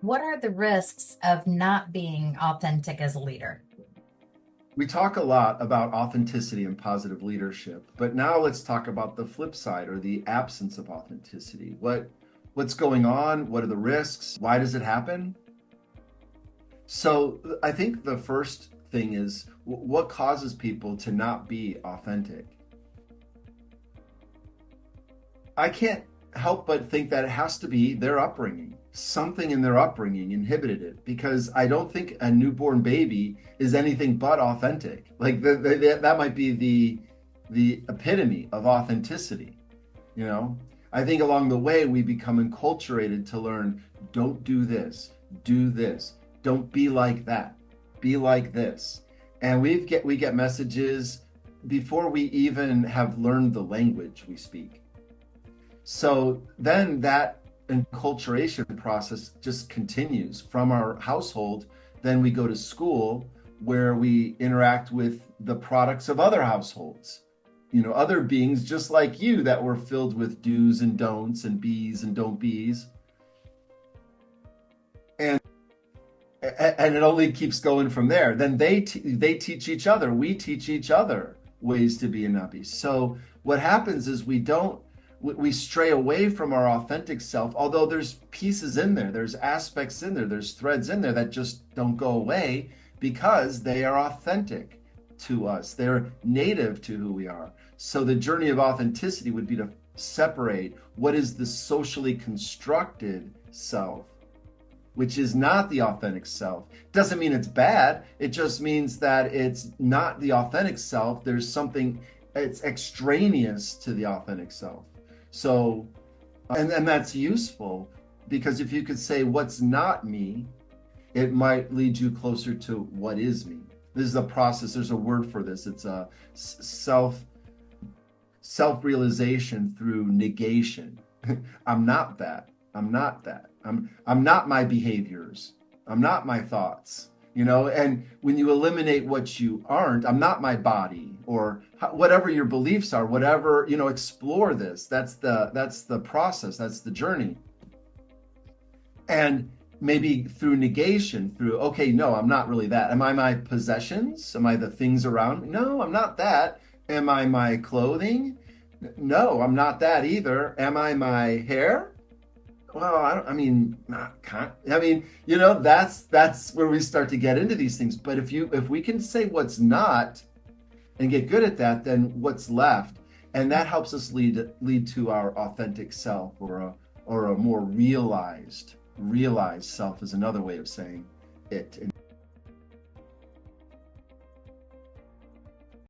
What are the risks of not being authentic as a leader? We talk a lot about authenticity and positive leadership, but now let's talk about the flip side or the absence of authenticity. What's going on? What are the risks? Why does it happen? So, I think the first thing is what causes people to not be authentic. I can't help but think that it has to be their upbringing. Something in their upbringing inhibited it because I don't think a newborn baby is anything but authentic. Like that might be the epitome of authenticity, you know? I think along the way we become enculturated to learn don't do this, don't be like that, be like this. And we get messages before we even have learned the language we speak. So then that enculturation process just continues from our household. Then we go to school where we interact with the products of other households, other beings just like you that were filled with do's and don'ts and be's and don't be's. And and it only keeps going from there. Then they teach each other. We teach each other ways to be and not be. So what happens is we stray away from our authentic self. Although there's pieces in there, there's aspects in there, there's threads in there that just don't go away because they are authentic to us. They're native to who we are. So the journey of authenticity would be to separate what is the socially constructed self, which is not the authentic self. Doesn't mean it's bad. It just means that it's not the authentic self. There's something, it's extraneous to the authentic self. So, and that's useful because if you could say what's not me, it might lead you closer to what is me. This is a process. There's a word for this. It's a self realization through negation. I'm not that. I'm not that. I'm not my behaviors. I'm not my thoughts. And when you eliminate what you aren't, I'm not my body or whatever your beliefs are, whatever, explore this. That's the process. That's the journey. And maybe through negation, through, okay, no, I'm not really that. Am I my possessions? Am I the things around me? No, I'm not that. Am I my clothing? No, I'm not that either. Am I my hair? Well, I mean, not kind. I mean, that's where we start to get into these things. But if we can say what's not and get good at that, then what's left, and that helps us lead to our authentic self, or a more realized self is another way of saying it.